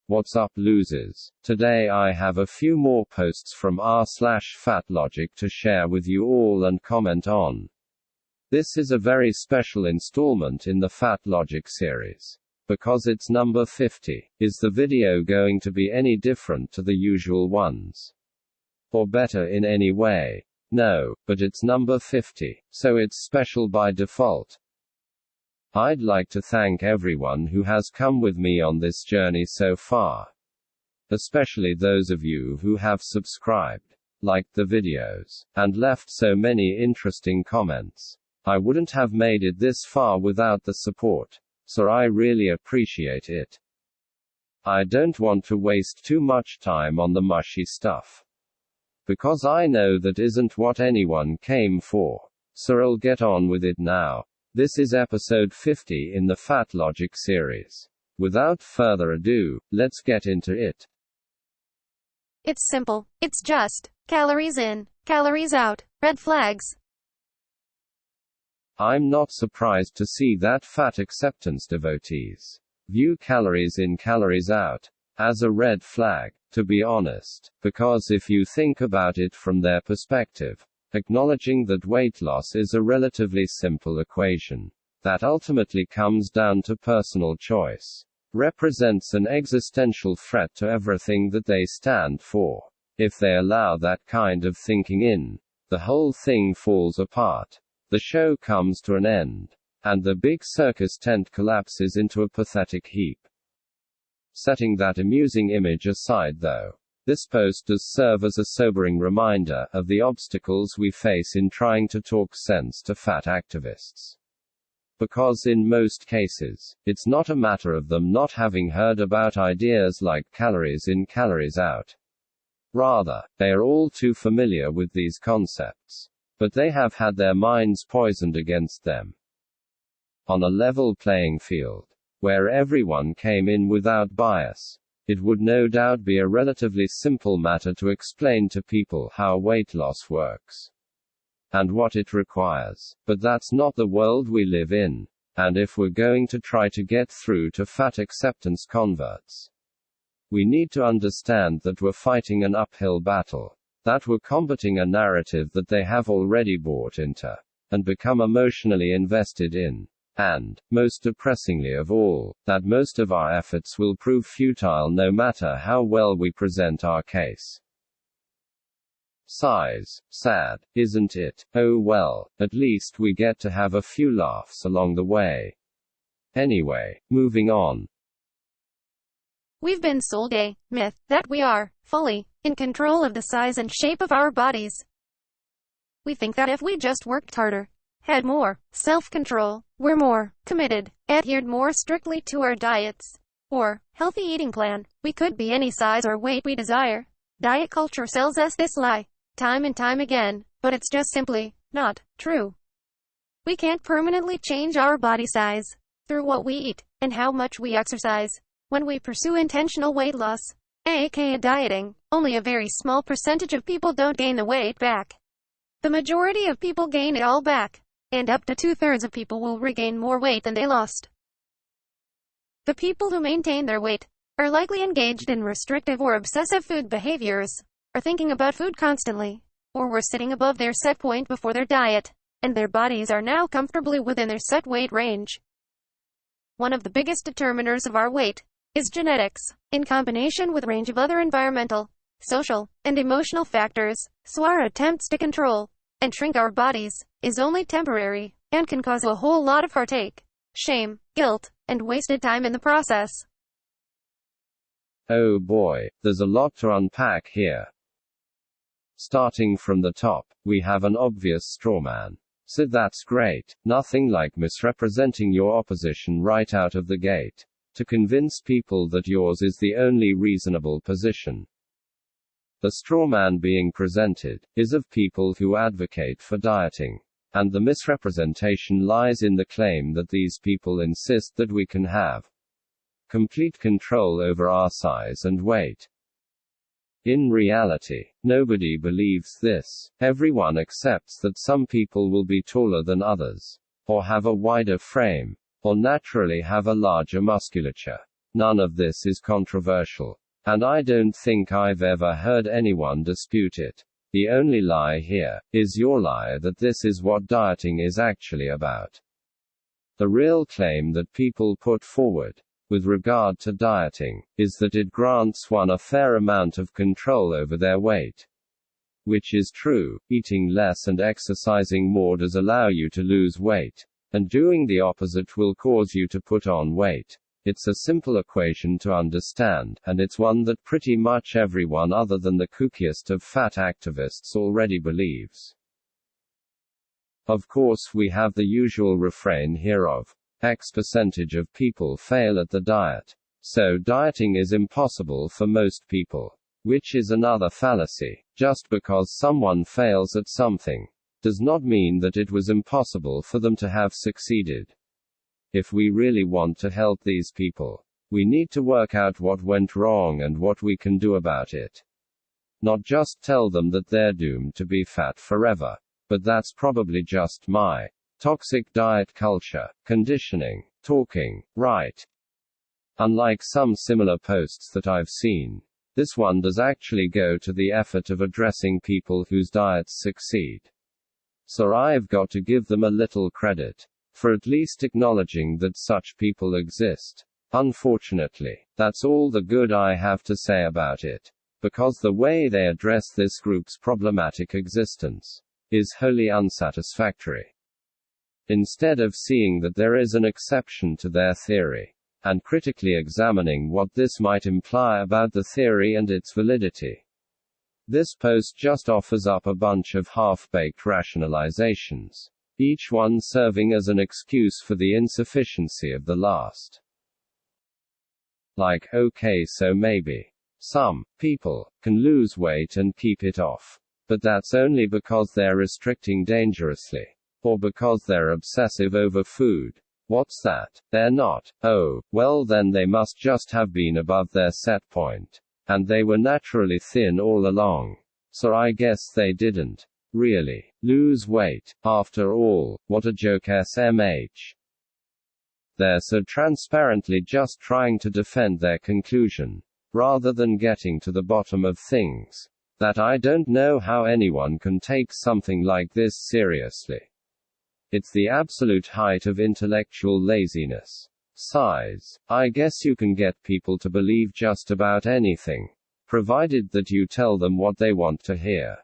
What's up, losers? Today I have a few more posts from r/fatlogic to share with you all and comment on. This is a very special installment in the fatlogic series. Because it's number 50. Is the video going to be any different to the usual ones? Or better in any way? No, but it's number 50, so it's special by default. I'd like to thank everyone who has come with me on this journey so far. Especially those of you who have subscribed, liked the videos, and left so many interesting comments. I wouldn't have made it this far without the support, so I really appreciate it. I don't want to waste too much time on the mushy stuff, because I know that isn't what anyone came for. So I'll get on with it now. This is episode 50 in the fatlogic series. Without further ado, let's get into it. It's simple. It's just calories in, calories out, red flags. I'm not surprised to see that fat acceptance devotees view calories in, calories out as a red flag, to be honest, because if you think about it from their perspective, acknowledging that weight loss is a relatively simple equation that ultimately comes down to personal choice, represents an existential threat to everything that they stand for. If they allow that kind of thinking in, the whole thing falls apart. The show comes to an end, and the big circus tent collapses into a pathetic heap. Setting that amusing image aside though, this post does serve as a sobering reminder of the obstacles we face in trying to talk sense to fat activists. Because in most cases, it's not a matter of them not having heard about ideas like calories in, calories out. Rather, they are all too familiar with these concepts. But they have had their minds poisoned against them. On a level playing field, where everyone came in without bias, it would no doubt be a relatively simple matter to explain to people how weight loss works and what it requires. But that's not the world we live in. And if we're going to try to get through to fat acceptance converts, we need to understand that we're fighting an uphill battle, that we're combating a narrative that they have already bought into and become emotionally invested in. And, most depressingly of all, that most of our efforts will prove futile no matter how well we present our case. Sighs. Sad, isn't it? Oh well, at least we get to have a few laughs along the way. Anyway, moving on. We've been sold a myth that we are fully in control of the size and shape of our bodies. We think that if we just worked harder, had more self-control, were more committed, adhered more strictly to our diets or healthy eating plan, we could be any size or weight we desire. Diet culture sells us this lie time and time again, but it's just simply not true. We can't permanently change our body size through what we eat and how much we exercise. When we pursue intentional weight loss, aka dieting, only a very small percentage of people don't gain the weight back. The majority of people gain it all back, and up to 2/3 of people will regain more weight than they lost. The people who maintain their weight are likely engaged in restrictive or obsessive food behaviors, are thinking about food constantly, or were sitting above their set point before their diet, and their bodies are now comfortably within their set weight range. One of the biggest determiners of our weight is genetics, in combination with a range of other environmental, social, and emotional factors, so our attempts to control and shrink our bodies is only temporary, and can cause a whole lot of heartache, shame, guilt, and wasted time in the process. Oh boy, there's a lot to unpack here. Starting from the top, we have an obvious strawman. So that's great, nothing like misrepresenting your opposition right out of the gate, to convince people that yours is the only reasonable position. The strawman being presented is of people who advocate for dieting, and the misrepresentation lies in the claim that these people insist that we can have complete control over our size and weight. In reality, nobody believes this. Everyone accepts that some people will be taller than others, or have a wider frame, or naturally have a larger musculature. None of this is controversial. And I don't think I've ever heard anyone dispute it. The only lie here is your lie that this is what dieting is actually about. The real claim that people put forward, with regard to dieting, is that it grants one a fair amount of control over their weight. Which is true. Eating less and exercising more does allow you to lose weight, and doing the opposite will cause you to put on weight. It's a simple equation to understand, and it's one that pretty much everyone other than the kookiest of fat activists already believes. Of course, we have the usual refrain here of X percentage of people fail at the diet, so dieting is impossible for most people. Which is another fallacy. Just because someone fails at something does not mean that it was impossible for them to have succeeded. If we really want to help these people, we need to work out what went wrong and what we can do about it. Not just tell them that they're doomed to be fat forever. But that's probably just my toxic diet culture conditioning talking, right? Unlike some similar posts that I've seen, this one does actually go to the effort of addressing people whose diets succeed. So I've got to give them a little credit for at least acknowledging that such people exist. Unfortunately, that's all the good I have to say about it, because the way they address this group's problematic existence is wholly unsatisfactory. Instead of seeing that there is an exception to their theory, and critically examining what this might imply about the theory and its validity, this post just offers up a bunch of half-baked rationalizations, each one serving as an excuse for the insufficiency of the last. Like, okay, so maybe some people can lose weight and keep it off, but that's only because they're restricting dangerously, or because they're obsessive over food. What's that? They're not. Oh, well then they must just have been above their set point. And they were naturally thin all along. So I guess they didn't really lose weight. After all, what a joke SMH. They're so transparently just trying to defend their conclusion, rather than getting to the bottom of things, that I don't know how anyone can take something like this seriously. It's the absolute height of intellectual laziness. Size. I guess you can get people to believe just about anything, provided that you tell them what they want to hear.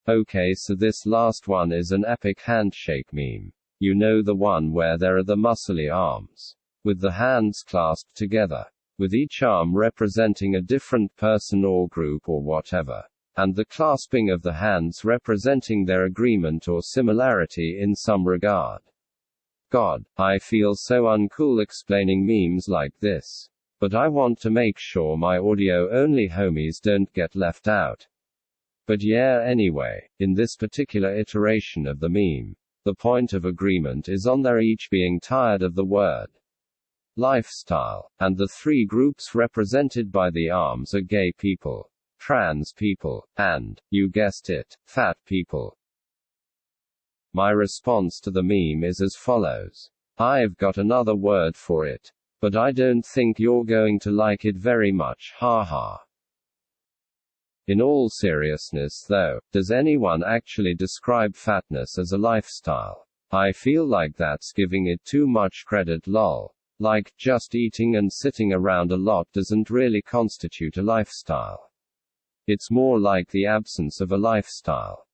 Okay, so this last one is an epic handshake meme. You know, the one where there are the muscly arms, with the hands clasped together, with each arm representing a different person or group or whatever, and the clasping of the hands representing their agreement or similarity in some regard. God, I feel so uncool explaining memes like this. But I want to make sure my audio-only homies don't get left out. But yeah, anyway, in this particular iteration of the meme, the point of agreement is on their each being tired of the word lifestyle, and the three groups represented by the arms are gay people, trans people, and, you guessed it, fat people. My response to the meme is as follows. I've got another word for it, but I don't think you're going to like it very much, haha. In all seriousness though, does anyone actually describe fatness as a lifestyle? I feel like that's giving it too much credit, lol. Like, just eating and sitting around a lot doesn't really constitute a lifestyle. It's more like the absence of a lifestyle.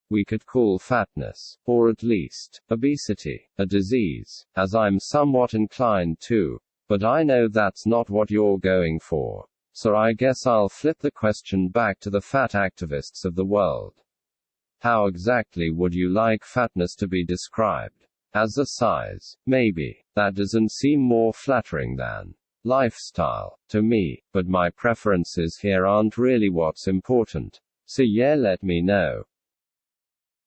We could call fatness, or at least, obesity, a disease, as I'm somewhat inclined to, but I know that's not what you're going for. So I guess I'll flip the question back to the fat activists of the world. How exactly would you like fatness to be described? As a size? Maybe. That doesn't seem more flattering than lifestyle to me, but my preferences here aren't really what's important. So yeah, let me know.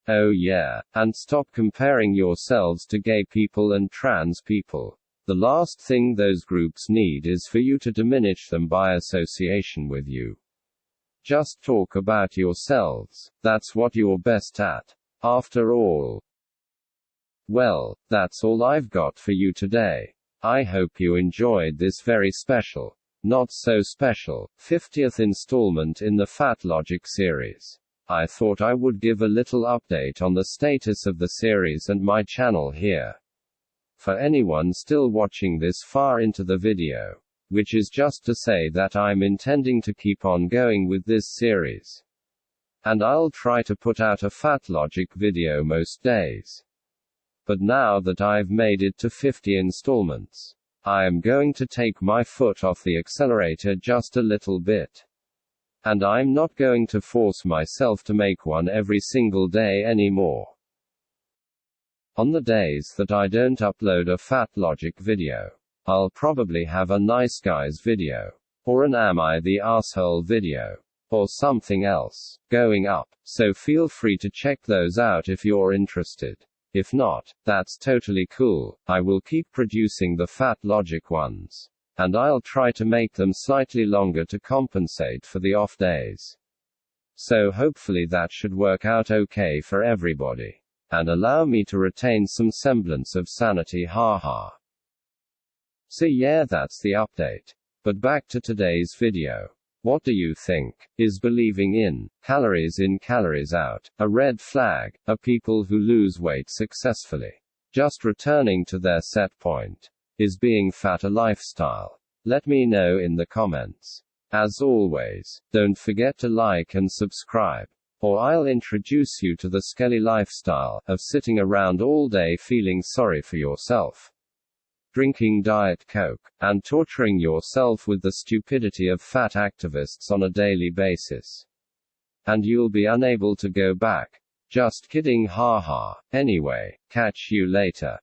Oh yeah, and stop comparing yourselves to gay people and trans people. The last thing those groups need is for you to diminish them by association with you. Just talk about yourselves. That's what you're best at, after all. Well, that's all I've got for you today. I hope you enjoyed this very special, not so special, 50th installment in the FatLogic series. I thought I would give a little update on the status of the series and my channel here. For anyone still watching this far into the video, which is just to say that I'm intending to keep on going with this series. And I'll try to put out a FatLogic video most days. But now that I've made it to 50 installments, I am going to take my foot off the accelerator just a little bit. And I'm not going to force myself to make one every single day anymore. On the days that I don't upload a FatLogic video, I'll probably have a nice guys video, or an am I the asshole video, or something else, going up, so feel free to check those out if you're interested. If not, that's totally cool. I will keep producing the FatLogic ones. And I'll try to make them slightly longer to compensate for the off days. So hopefully that should work out okay for everybody. And allow me to retain some semblance of sanity, haha. So yeah, that's the update. But back to today's video. What do you think? Is believing in calories out, a red flag? Are people who lose weight successfully just returning to their set point? Is being fat a lifestyle? Let me know in the comments. As always, don't forget to like and subscribe, or I'll introduce you to the skelly lifestyle of sitting around all day feeling sorry for yourself, drinking Diet Coke, and torturing yourself with the stupidity of fat activists on a daily basis. And you'll be unable to go back. Just kidding, haha. Anyway, catch you later.